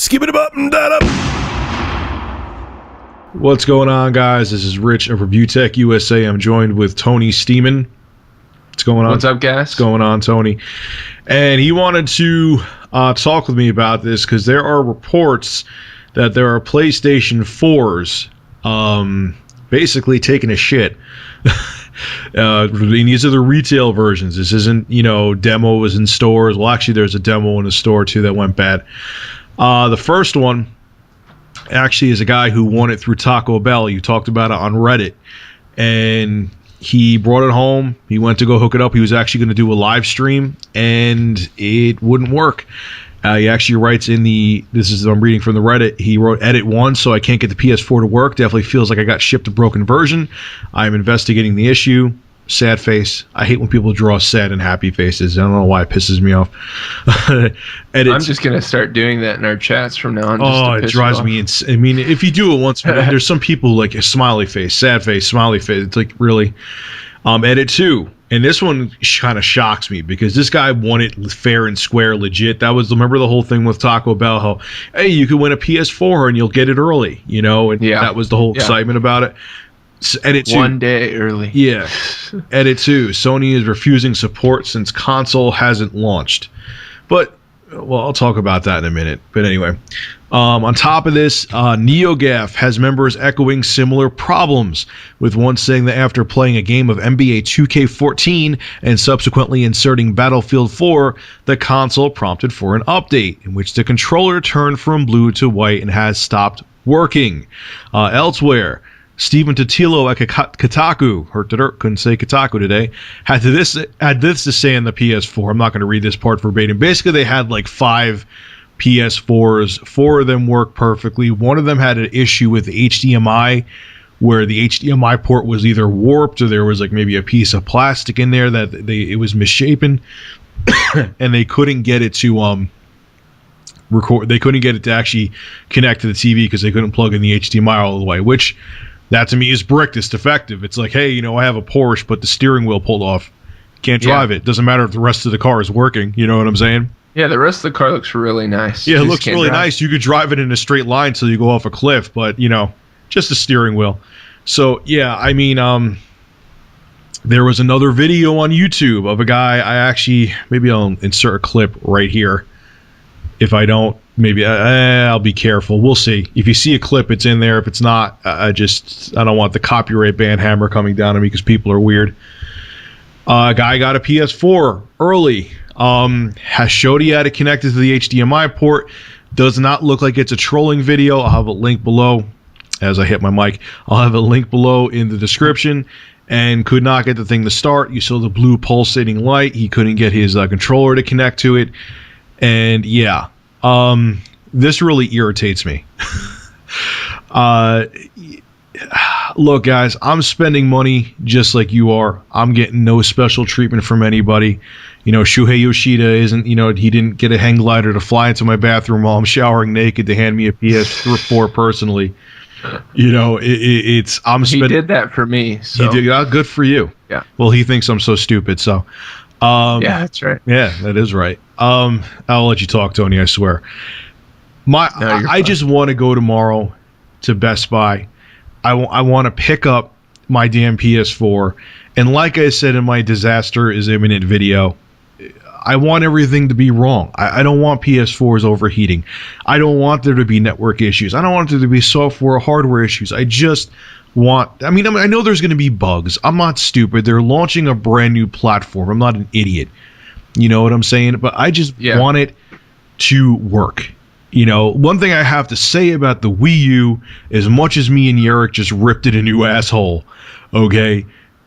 Skip it up and that up. What's going on, guys? This is Rich of Review Tech USA. I'm joined with Tony Steeman. What's going on? What's up, guys? What's going on, Tony? And he wanted to talk with me about this because there are reports that there are PlayStation 4s basically taking a shit. And these are the retail versions. This isn't, demos in stores. Well, actually, there's a demo in a store, too, that went bad. The first one actually is a guy who won it through Taco Bell. You talked about it on Reddit. And he brought it home. He went to go hook it up. He was actually going to do a live stream, and it wouldn't work. He actually writes in I'm reading from the Reddit, he wrote, edit 1, so I can't get the PS4 to work. Definitely feels like I got shipped a broken version. I'm investigating the issue. Sad face. I hate when people draw sad and happy faces. I don't know why it pisses me off. I'm just going to start doing that in our chats from now on. It drives me insane. I mean, if you do it once, there's some people like a smiley face, sad face, smiley face. It's like, really? Edit 2. And this one kind of shocks me because this guy won it fair and square, legit. Remember the whole thing with Taco Bell, how, hey, you could win a PS4 and you'll get it early, and that was the whole excitement about it. Edit 2. 1 day early. Yeah. Edit 2. Sony is refusing support since console hasn't launched. But, well, I'll talk about that in a minute. But anyway, on top of this, NeoGAF has members echoing similar problems, with one saying that after playing a game of NBA 2K14 and subsequently inserting Battlefield 4, the console prompted for an update, in which the controller turned from blue to white and has stopped working. Elsewhere, Stephen Totilo at Kotaku, couldn't say Kotaku today, had this to say on the PS4. I'm not going to read this part verbatim. Basically, they had like 5 PS4s. 4 of them worked perfectly. One of them had an issue with HDMI, where the HDMI port was either warped or there was like maybe a piece of plastic in there that it was misshapen, and they couldn't get it to record. They couldn't get it to actually connect to the TV because they couldn't plug in the HDMI all the way, which that to me is bricked. It's defective. It's like, hey, I have a Porsche, but the steering wheel pulled off. Can't drive it. Doesn't matter if the rest of the car is working. You know what I'm saying? Yeah, the rest of the car looks really nice. Yeah, it looks really nice. You could drive it in a straight line till you go off a cliff, but, just the steering wheel. So, yeah, I mean, there was another video on YouTube of a guy. Maybe I'll insert a clip right here. If I don't, maybe I'll be careful. We'll see. If you see a clip, it's in there. If it's not, I don't want the copyright ban hammer coming down on me because people are weird. A guy got a PS4 early. Has showed he had it connected to the HDMI port. Does not look like it's a trolling video. I'll have a link below as I hit my mic. I'll have a link below in the description. And could not get the thing to start. You saw the blue pulsating light. He couldn't get his controller to connect to it. And yeah, this really irritates me. Look, guys, I'm spending money just like you are. I'm getting no special treatment from anybody. Shuhei Yoshida isn't, he didn't get a hang glider to fly into my bathroom while I'm showering naked to hand me a PS4 personally. He did that for me. So. He did. Good for you. Yeah. Well, he thinks I'm so stupid, so. Yeah, that's right. Yeah, that is right. I'll let you talk, Tony, I swear. I just want to go tomorrow to Best Buy. I want to pick up my damn PS4. And like I said in my disaster is imminent video, I want everything to be wrong. I don't want PS4s overheating. I don't want there to be network issues. I don't want there to be software or hardware issues. I just want... I know there's going to be bugs. I'm not stupid. They're launching a brand new platform. I'm not an idiot. You know what I'm saying? But I just want it to work. One thing I have to say about the Wii U, as much as me and Yerrick just ripped it a new asshole, okay,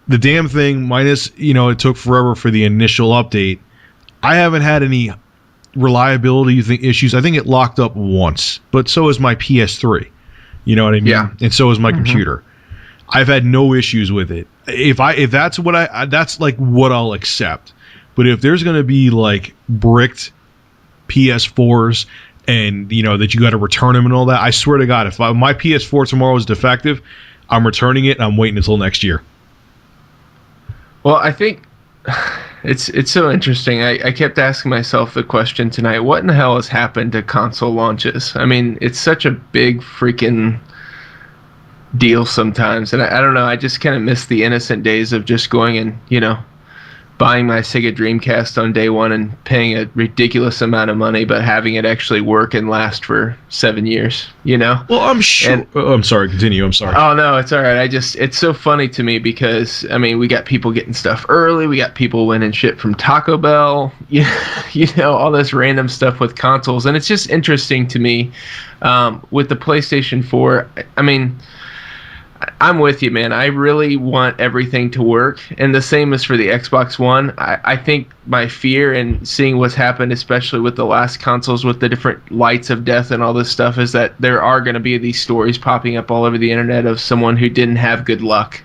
the damn thing, minus, it took forever for the initial update, I haven't had any reliability issues. I think it locked up once, but so is my PS3. You know what I mean? Yeah. And so is my computer. I've had no issues with it. If that's that's like what I'll accept. But if there's going to be like bricked PS4s and that you got to return them and all that, I swear to God, if my PS4 tomorrow is defective, I'm returning it and I'm waiting until next year. Well, I think It's so interesting. I kept asking myself the question tonight, what in the hell has happened to console launches? I mean, it's such a big freaking deal sometimes. And I don't know, I just kind of miss the innocent days of just going and, buying my Sega Dreamcast on day one and paying a ridiculous amount of money, but having it actually work and last for 7 years, Well, I'm sure. I'm sorry. Continue. I'm sorry. Oh, no, it's all right. It's so funny to me because, I mean, we got people getting stuff early. We got people winning shit from Taco Bell, all this random stuff with consoles. And it's just interesting to me with the PlayStation 4. I mean, I'm with you, man. I really want everything to work. And the same is for the Xbox One. I think my fear in seeing what's happened, especially with the last consoles with the different lights of death and all this stuff, is that there are going to be these stories popping up all over the internet of someone who didn't have good luck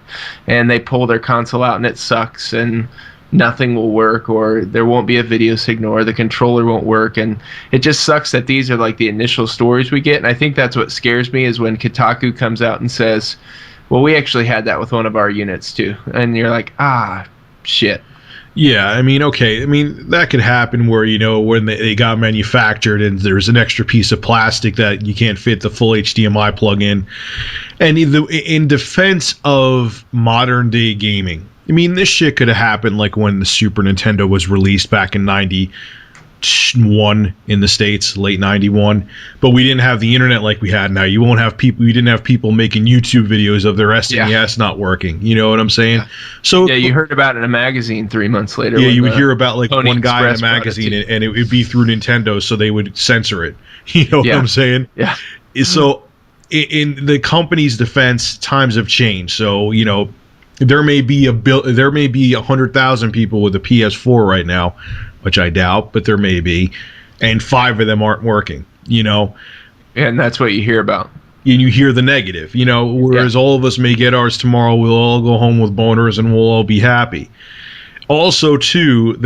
and they pull their console out and it sucks and nothing will work, or there won't be a video signal, or the controller won't work. And it just sucks that these are like the initial stories we get. And I think that's what scares me, is when Kotaku comes out and says, well, we actually had that with one of our units too. And you're like, shit. Yeah, I mean, okay. I mean, that could happen where, when they got manufactured and there's an extra piece of plastic that you can't fit the full HDMI plug in. And in defense of modern day gaming, I mean, this shit could have happened like when the Super Nintendo was released back in 91 in the States, late 91, but we didn't have the internet like we had now. You didn't have people making YouTube videos of their SNES not working. You know what I'm saying? Yeah. So you heard about it in a magazine 3 months later. Yeah, you would hear about like Pony one guy Express in a magazine and it would be through Nintendo, so they would censor it. You know what I'm saying? Yeah. So in the company's defense, times have changed. So, there may be 100,000 people with a PS4 right now, which I doubt, but there may be, and 5 of them aren't working, And that's what you hear about. And you hear the negative, whereas all of us may get ours tomorrow, we'll all go home with boners and we'll all be happy. Also, too,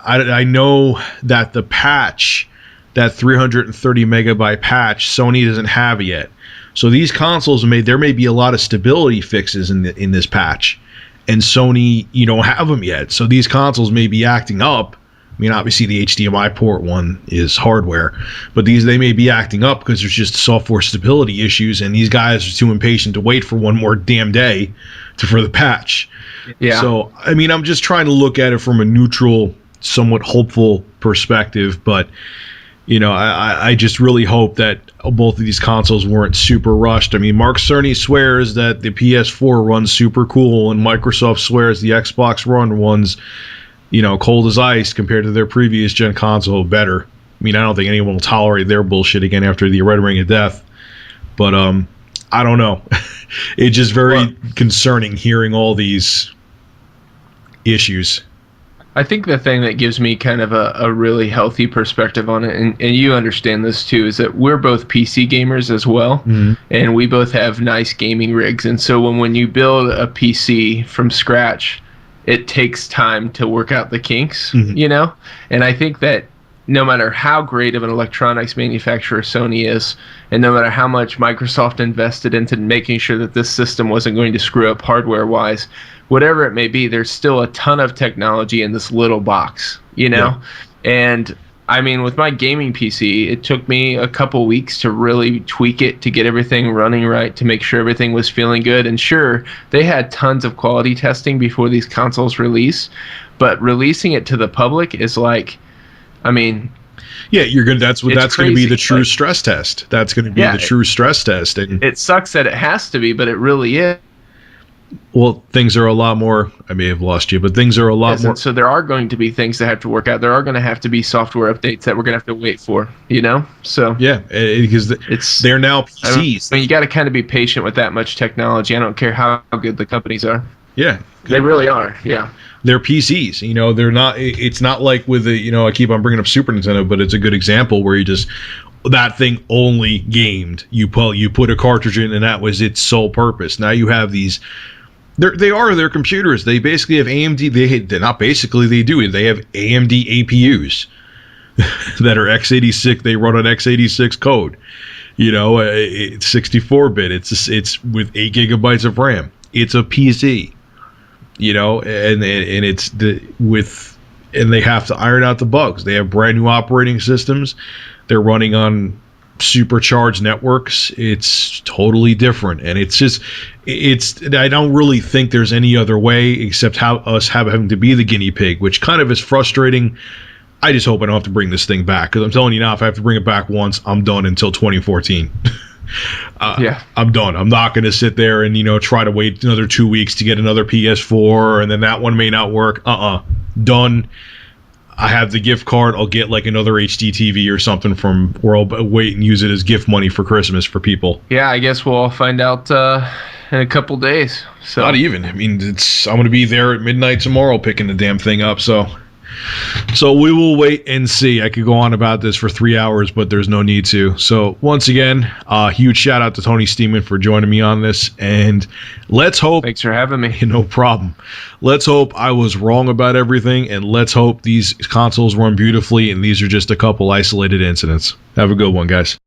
I know that the patch, that 330 megabyte patch, Sony doesn't have yet. So these consoles there may be a lot of stability fixes in this patch, and Sony, don't have them yet. So these consoles may be acting up. I mean, obviously the HDMI port one is hardware, but they may be acting up because there's just software stability issues, and these guys are too impatient to wait for one more damn day for the patch. Yeah. So I mean, I'm just trying to look at it from a neutral, somewhat hopeful perspective, but. I just really hope that both of these consoles weren't super rushed. I mean, Mark Cerny swears that the PS4 runs super cool, and Microsoft swears the Xbox One runs, cold as ice compared to their previous gen console better. I mean, I don't think anyone will tolerate their bullshit again after the Red Ring of Death. But I don't know. It's just very concerning hearing all these issues. I think the thing that gives me kind of a really healthy perspective on it, and you understand this too, is that we're both PC gamers as well, and we both have nice gaming rigs. And so when you build a PC from scratch, it takes time to work out the kinks, And I think that no matter how great of an electronics manufacturer Sony is, and no matter how much Microsoft invested into making sure that this system wasn't going to screw up hardware-wise, whatever it may be, there's still a ton of technology in this little box, Yeah. And I mean, with my gaming PC, it took me a couple weeks to really tweak it, to get everything running right, to make sure everything was feeling good. And sure, they had tons of quality testing before these consoles release, but releasing it to the public is like, I mean, yeah, that's going to be the true stress test. That's going to be the true stress test. And it sucks that it has to be, but it really is. Well, things are a lot more. I may have lost you, but things are a lot more. So there are going to be things that have to work out. There are going to have to be software updates that we're going to have to wait for. So yeah, because they're now PCs. I mean, you got to kind of be patient with that much technology. I don't care how good the companies are. Yeah, they really are. Yeah. They're PCs, they're not. It's not like with the, I keep on bringing up Super Nintendo, but it's a good example where that thing only gamed. You put a cartridge in, and that was its sole purpose. Now you have these. Their computers. They basically have AMD. They're not basically. They do. They have AMD APUs that are x86. They run on x86 code. It's 64-bit. It's with 8 gigabytes of RAM. It's a PC. And it's with and they have to iron out the bugs. They have brand new operating systems. They're running on supercharged networks. It's totally different, and I don't really think there's any other way except having to be the guinea pig, which kind of is frustrating. I just hope I don't have to bring this thing back, because I'm telling you now, if I have to bring it back once, I'm done until 2014. Yeah, I'm done. I'm not going to sit there and try to wait another 2 weeks to get another PS4, and then that one may not work. Done. I have the gift card. I'll get like another HD TV or something from where I'll wait and use it as gift money for Christmas for people. Yeah, I guess we'll all find out in a couple days. So not even. I mean, I'm going to be there at midnight tomorrow picking the damn thing up. So we will wait and see. I could go on about this for 3 hours, but there's no need to. So once again, huge shout out to Tony Steeman for joining me on this, and let's hope. Thanks for having me. No problem. Let's hope I was wrong about everything, and let's hope these consoles run beautifully, and these are just a couple isolated incidents. Have a good one, guys.